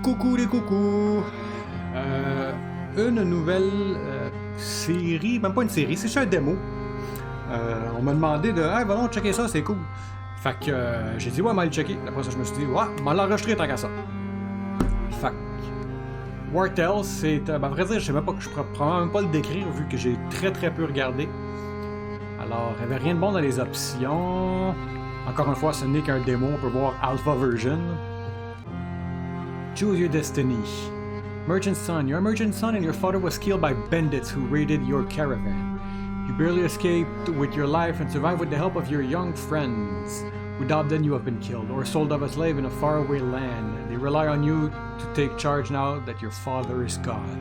Coucou les coucous! Une nouvelle série, même pas une série, c'est juste un démo. On m'a demandé de hey, va donc checker ça, c'est cool. Fait que j'ai dit ouais, m'en le checker. Après ça, je me suis dit ouais, m'en l'enregistrer tant qu'à ça. Fait que Wartales, c'est. À vrai dire, je sais même pas que je pourrais probablement même pas le décrire vu que j'ai très peu regardé. Alors, il n'y avait rien de bon dans les options. Encore une fois, ce n'est qu'un démo, on peut voir Alpha Version. Choose your destiny. Merchant's son. You're a merchant's son and your father was killed by bandits who raided your caravan. You barely escaped with your life and survived with the help of your young friends. Without them you have been killed or sold as a slave in a faraway land. They rely on you to take charge now that your father is gone.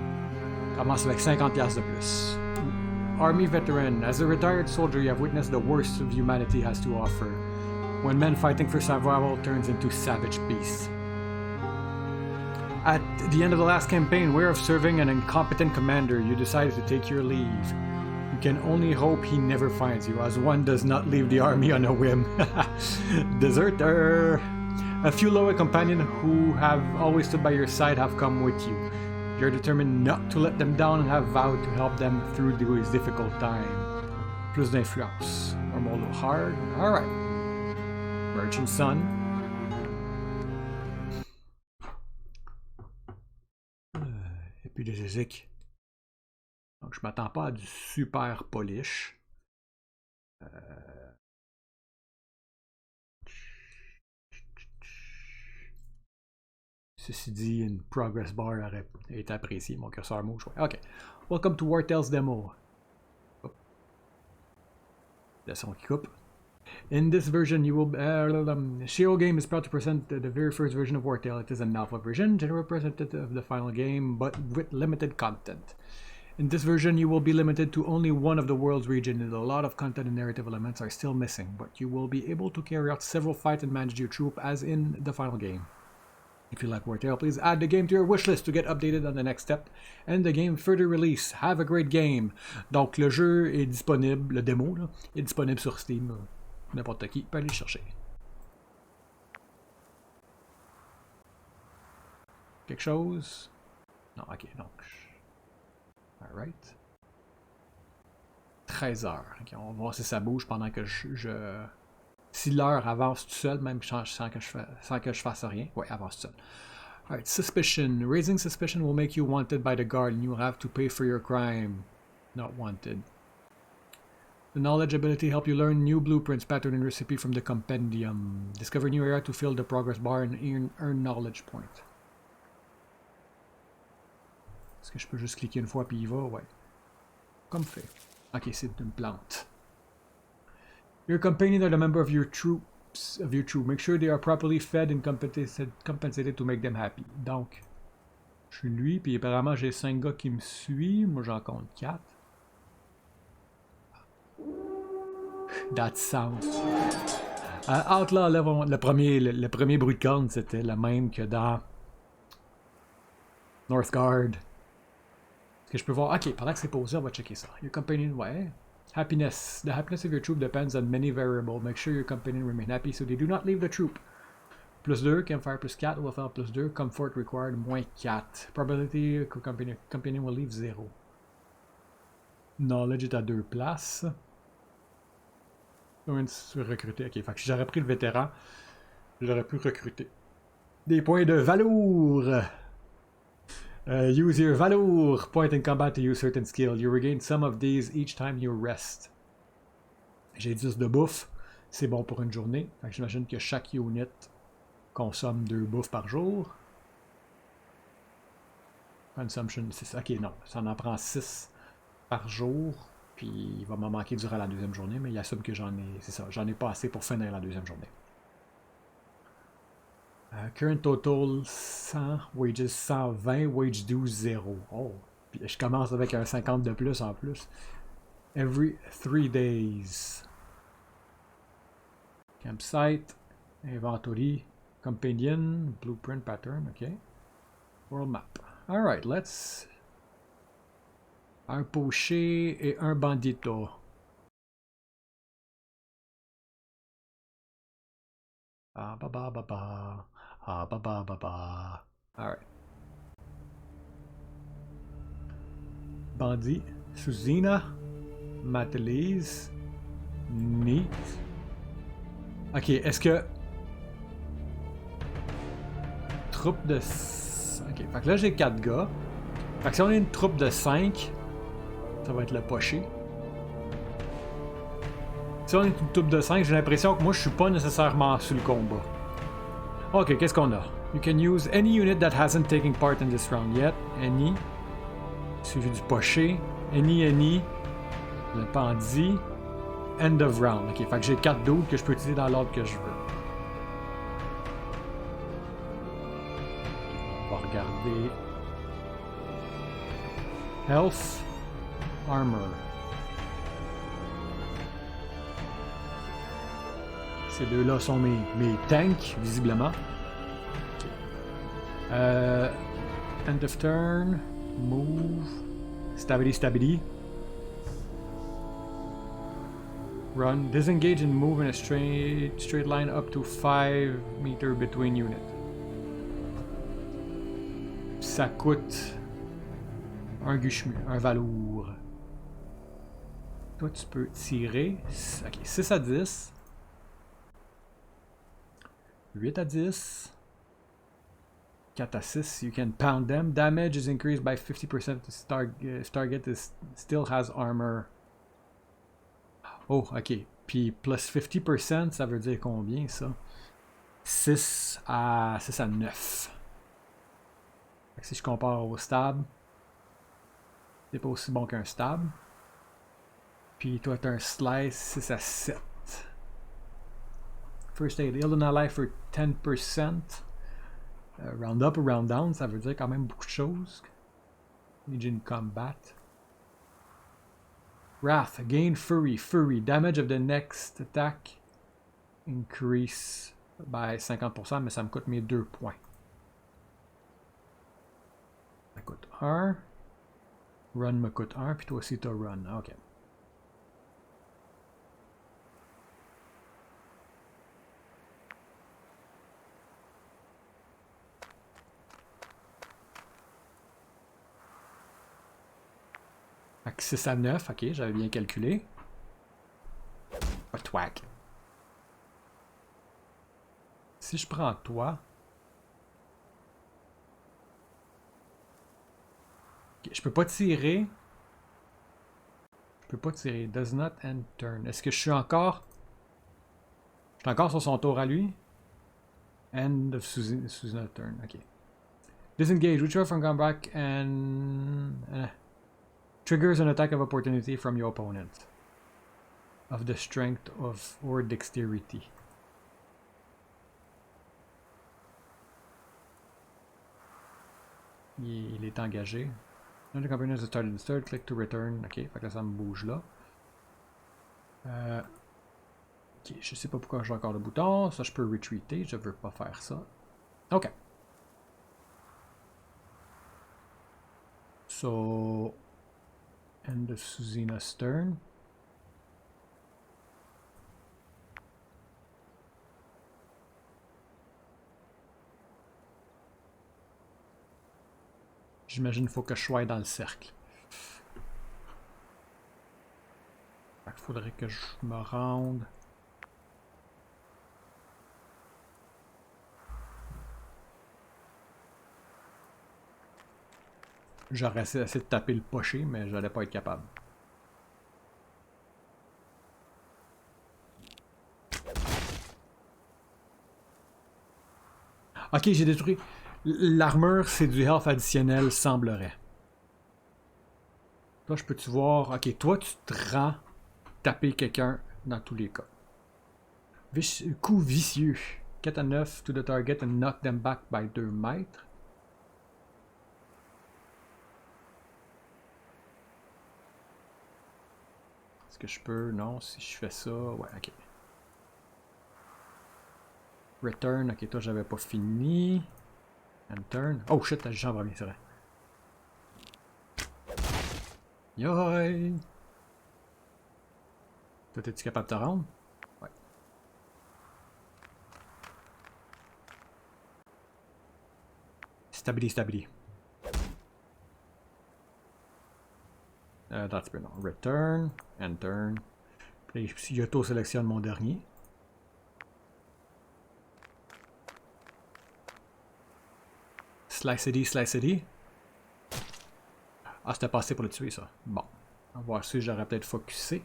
Commence avec 50$ de plus. Army veteran. As a retired soldier, you have witnessed the worst of humanity has to offer. When men fighting for survival turns into savage beasts. At the end of the last campaign, weary of serving an incompetent commander, you decided to take your leave. You can only hope he never finds you, as one does not leave the army on a whim. Deserter! A few loyal companions who have always stood by your side have come with you. You're determined not to let them down and have vowed to help them through this difficult time. Plus d'influence. Normal hard? Alright. Merchant son. Et puis des éziques. Donc je m'attends pas à du super polish. Ceci dit, une progress bar aurait été appréciée. Mon curseur mouche. Ouais. Ok. Welcome to Wartales demo. Oh. Le son qui coupe. In this version, you will. Shiro Game is proud to present the very first version of Wartale. It is an alpha version, general representative of the final game, but with limited content. In this version, you will be limited to only one of the world's region, and a lot of content and narrative elements are still missing, but you will be able to carry out several fights and manage your troop as in the final game. If you like Wartale, please add the game to your wishlist to get updated on the next step and the game further release. Have a great game! Donc le jeu est disponible, le démo là, est disponible sur Steam. N'importe qui peut aller le chercher. Quelque chose? Non, ok, donc. Alright. 13 heures. Okay, on va voir si ça bouge pendant que si l'heure avance tout seul, même sans que je fasse rien. Ouais, avance tout seul. Alright, suspicion. Raising suspicion will make you wanted by the guard and you will have to pay for your crime. Not wanted. The knowledge ability help you learn new blueprints, pattern, and recipe from the compendium. Discover new area to fill the progress bar and earn knowledge point. Est-ce que je peux juste cliquer une fois puis il va? Ouais. Comme fait. Ok, c'est une plante. Your companions are the member of your troops. Make sure they are properly fed and compensated to make them happy. Donc, je suis lui, puis apparemment j'ai 5 gars qui me suivent. Moi j'en compte 4. That sound. Outlaw level, le premier bruit de corne, c'était le même que dans Northgard. Est-ce que je peux voir? Ok, pendant que c'est posé, on va checker ça. Your companion, ouais. Happiness. The happiness of your troop depends on many variables. Make sure your companion remain happy so they do not leave the troop. Plus 2, campfire plus 4, will faire plus 2, comfort required moins 4. Probability, companion will leave 0. Knowledge est à 2 places. Recruter. Ok, fait que si j'aurais pris le vétéran, j'aurais pu recruter. Des points de valour! Use your valour point in combat to use certain skill. You regain some of these each time you rest. J'ai 10 de bouffe. C'est bon pour une journée. Fait que j'imagine que chaque unit consomme 2 bouffes par jour. Consumption 6. Ok, non. Ça en prend 6 par jour. Puis il va m'en manquer durant la deuxième journée, mais il assume que j'en ai. C'est ça, j'en ai pas assez pour finir la deuxième journée. Current total 100, wages 120, wage due 0. Oh, puis je commence avec un 50 de plus en plus. Every 3 days. Campsite, inventory, companion, blueprint pattern, ok. World map. Alright, let's. Un pocher et un bandito. Ah ba ba ba ba. Ah ba ba ba ba. Alright. Bandit. Suzina. Matelise. Neat. Ok, est-ce que... Troupe de... Ok, fait que là j'ai 4 gars. Fait que si on est une troupe de 5, ça va être le poché. Si on est une troupe de 5, j'ai l'impression que moi je suis pas nécessairement sur le combat. Ok, qu'est-ce qu'on a? You can use any unit that hasn't taken part in this round yet. Any. Suivi du poché. Any. Le bandit. End of round. Ok, fait que j'ai 4 dudes que je peux utiliser dans l'ordre que je veux. On va regarder. Health. Armor. Ces deux-là sont mes tanks, visiblement. Okay. End of turn. Move. Stability. Run. Disengage and move in a straight line up to 5 meters between units. Ça coûte un gushmu, un valour. Toi, tu peux tirer. Ok, 6 à 10. 8 à 10. 4 à 6. You can pound them. Damage is increased by 50% if target still has armor. Oh, ok. Puis plus 50%, ça veut dire combien ça? 6 à 9. Fait que si je compare au stab, c'est pas aussi bon qu'un stab. Puis toi, t'as un slice 6 à 7. First aid, heal an ally for 10%. Round up ou round down, ça veut dire quand même beaucoup de choses. Legion combat. Wrath, gain fury. Damage of the next attack increase by 50%, mais ça me coûte mes 2 points. Ça coûte 1. Run me coûte 1, puis toi aussi t'as run. Ok. Fait que 6 à 9, ok, j'avais bien calculé. Ah, twack. Si je prends toi... Okay, je peux pas tirer. Does not end turn. Est-ce que je suis encore... Je suis encore sur son tour à lui? End of Susan's turn, ok. Disengage, withdraw from comeback and... triggers an attack of opportunity from your opponent. Of the strength of or dexterity. Il est engagé. Now the company has started the third, click to return. Ok, fait que là ça me bouge là. Ok, je sais pas pourquoi j'ai encore le bouton. Ça je peux retreater, je veux pas faire ça. Ok. So... End of Suzina's turn. J'imagine qu'il faut que je sois dans le cercle. Il faudrait que je me rende. J'aurais essayé de taper le poché, mais j'allais pas être capable. Ok, j'ai détruit. L'armure, c'est du health additionnel, semblerait. Toi, je peux-tu voir... Ok, toi, tu te rends taper quelqu'un dans tous les cas. Coup vicieux. 4 à 9 to the target and knock them back by 2 mètres. Est-ce que je peux? Non, si je fais ça... Ouais, ok. Return, ok, toi, j'avais pas fini. And turn. Oh shit, j'ai j'en premier, c'est vrai. Yoï! Toi, es-tu capable de te rendre? Ouais. Stability. That's bien. Return, enter. Puis j'auto-sélectionne mon dernier. Slicedy, slicedy. Ah, c'était passé pour le tuer, ça. Bon. On va voir si j'aurais peut-être focusé.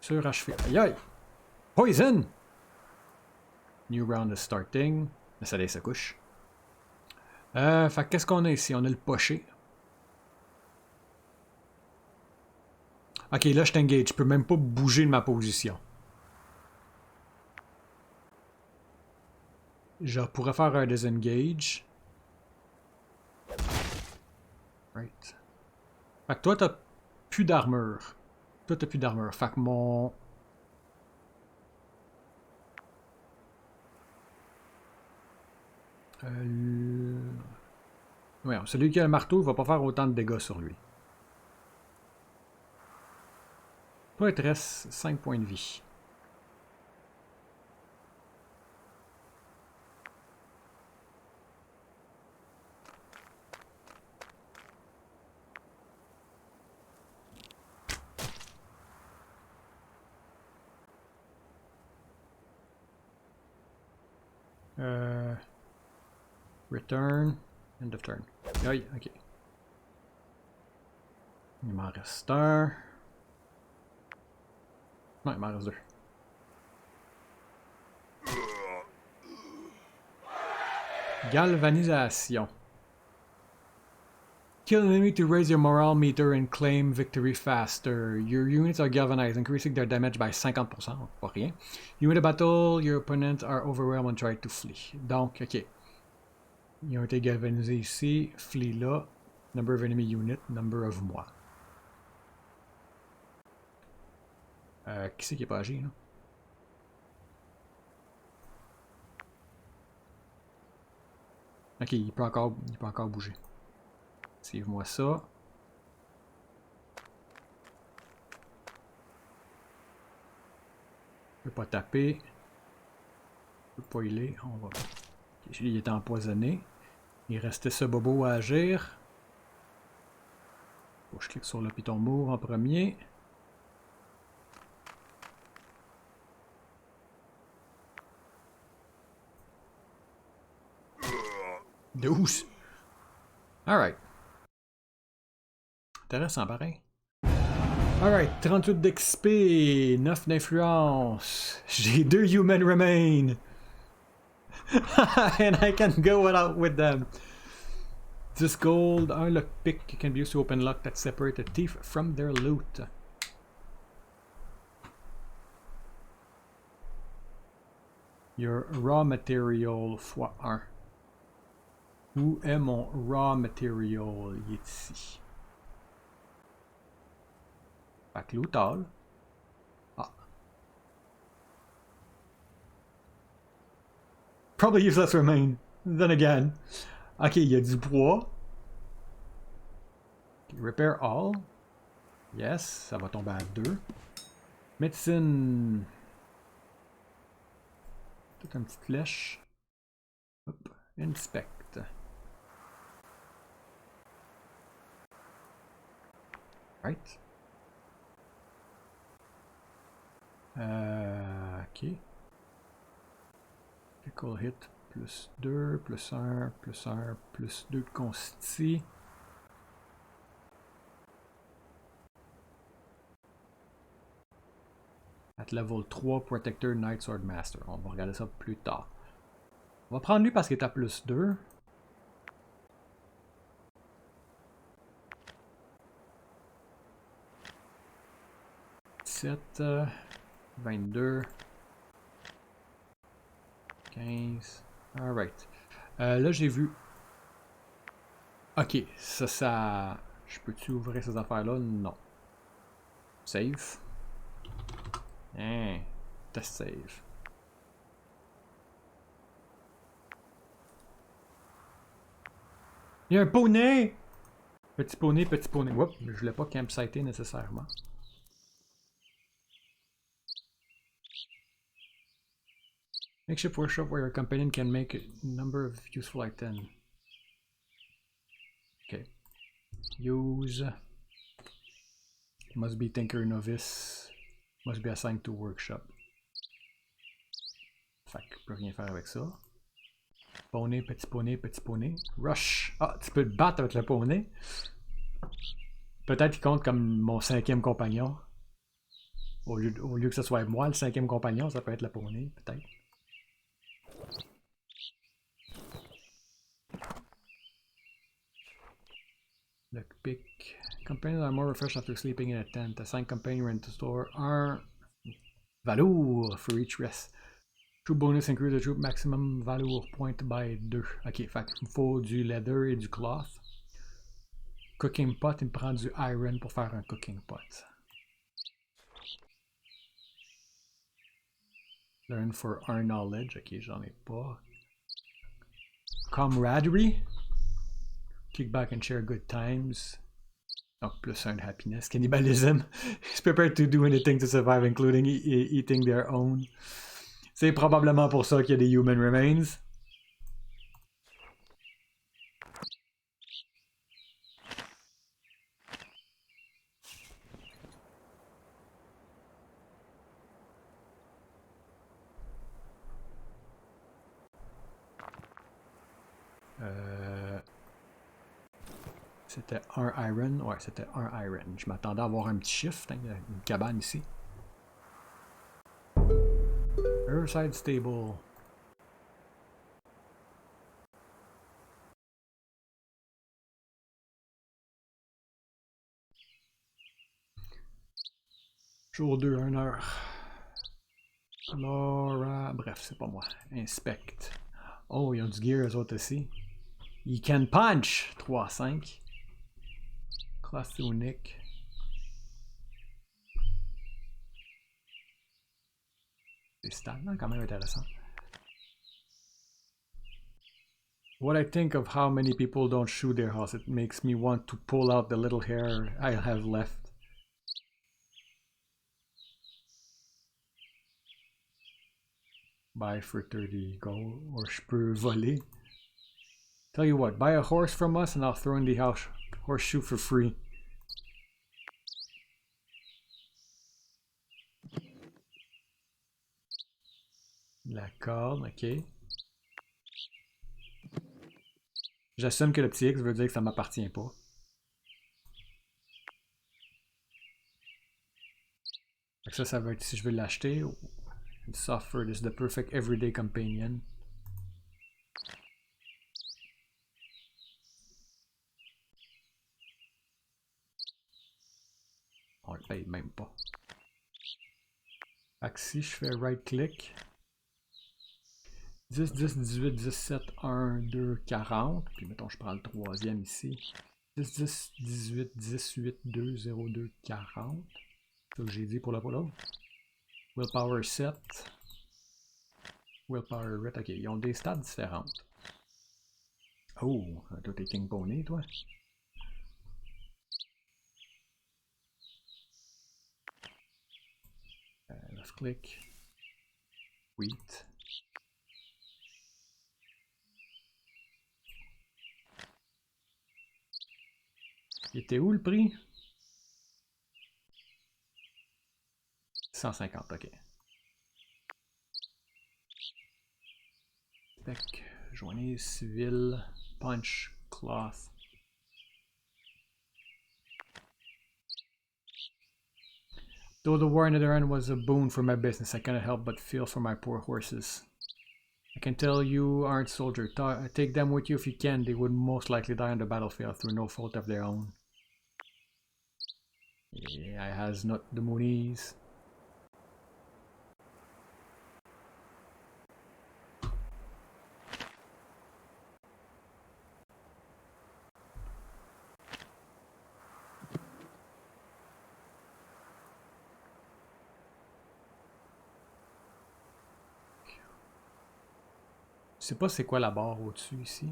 Sur achever. Aïe aïe! Poison! New round is starting. Le soleil se couche. Fait qu'est-ce qu'on a ici? On a le poché. Ok, là je t'engage. Je peux même pas bouger de ma position. Je pourrais faire un disengage. Right. Fait que toi t'as plus d'armure. Toi t'as plus d'armure. Fait que mon... Ouais, celui qui a le marteau, il va pas faire autant de dégâts sur lui. Toi, il te reste 5 points de vie. Return. End of turn. Aïe, ok. Il m'en reste un. Non, il m'en reste deux. Galvanisation. Kill an enemy to raise your morale meter and claim victory faster. Your units are galvanized, increasing their damage by 50%. Pas rien. You win a battle, your opponents are overwhelmed and try to flee. Donc, ok. Ils ont été galvanisés ici. Flee là. Number of enemy unit. Number of moi. Qui c'est qui est pas agi, là? Ok, il peut encore bouger. Save-moi ça. Je peux pas taper. Je peux pas healer. On va... Okay, il est empoisonné. Il restait ce bobo à agir. Faut que je clique sur le piton move en premier. Douce. Alright. Intéressant, pareil. Alright, 38 d'XP, 9 d'influence. J'ai 2 human remain. And I can go out with them. This gold, un lockpick can be used to open lock that separate a thief from their loot. Your raw material x1. Où est mon raw material? Il est ici. Fait que l'outal. Ah. Probably useless remain. Then again. Ok, il y a du bois. Okay, repair all. Yes, ça va tomber à 2. Médecine. Toute une petite flèche. Hop. Inspect. Right. Ok. Critical hit plus 2, plus 1, plus 1, plus 2 de consti. At level 3, Protector, Knight, Sword Master. On va regarder ça plus tard. On va prendre lui parce qu'il est à plus 2. « 22, 15, alright. Là j'ai vu. Ok, ça. Je peux-tu ouvrir ces affaires-là? Non. Save. Hein, test save. Il y a un poney! Petit poney, petit poney. Oups, je voulais pas campsiter nécessairement. Makeshift workshop where your companion can make a number of useful items. Okay. Use. Must be Tinker Novice. Must be assigned to Workshop. Fait que je peux rien faire avec ça. Poney, petit poney, petit poney. Rush. Ah, tu peux te battre avec le poney. Peut-être qu'il compte comme mon 5e compagnon. Au lieu que ce soit moi, le 5e compagnon, ça peut être le poney, peut-être. Lockpick. Companions are more refreshed after sleeping in a tent. Assign companion rent to store 1 Valour for each rest. Troop bonus increase the troop maximum Valour point by 2. Ok, fait qu'il me faut du leather et du cloth. Cooking pot, il me prend du iron pour faire un cooking pot. Learn for our knowledge. Ok, j'en ai pas. Camaraderie. Kick back and share good times. Donc, plus 1 de happiness. Cannibalism. Is prepared to do anything to survive, including eating their own. C'est probablement pour ça qu'il y a des human remains. C'était 1 iron. Ouais, c'était 1 iron. Je m'attendais à avoir un petit chiffre. Il y a une cabane ici. Riverside Stable. Jour 2, 1 heure. Laura. Bref, c'est pas moi. Inspect. Oh, ils ont du gear, eux autres aussi. You can punch! 3-5. Classe unique. Des stats, non, quand même intéressant. What I think of how many people don't shoot their house, it makes me want to pull out the little hair I have left. Buy for 30 gold, or je peux voler. Tell you what, buy a horse from us and I'll throw in the horseshoe for free. La corde, ok. J'assume que le petit X veut dire que ça m'appartient pas. Ça va être si je veux l'acheter. Software is the perfect everyday companion. On le paye même pas. Fait que si je fais right click, 10, 10, 18, 17, 1, 2, 40. Puis mettons, je prends le troisième ici. 10, 10, 18, 18, 2, 0, 2, 40. C'est ça que j'ai dit pour l'autre. Willpower 7. Willpower 8. Ok, ils ont des stats différentes. Oh, toi t'es King Pony, toi. Left click. Wheat. Il était où le prix? 150, ok. Spec, journée civile, punch, cloth. Though the war on the other end was a boon for my business, I cannot help but feel for my poor horses. I can tell you aren't soldiers. Take them with you if you can. They would most likely die on the battlefield through no fault of their own. Yeah, I has not the monies. Je sais pas c'est quoi la barre au-dessus ici.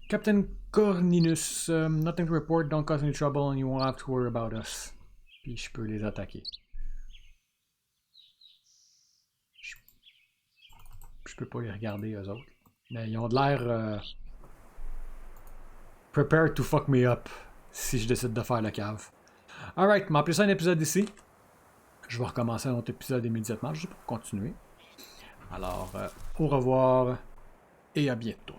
Captain Corninus, nothing to report, don't cause any trouble and you won't have to worry about us. Puis je peux les attaquer. Je peux pas les regarder eux autres. Mais ils ont de l'air prepared to fuck me up si je décide de faire la cave. Alright, m'en plus un épisode ici. Je vais recommencer un autre épisode immédiatement, juste pour continuer. Alors, au revoir et à bientôt.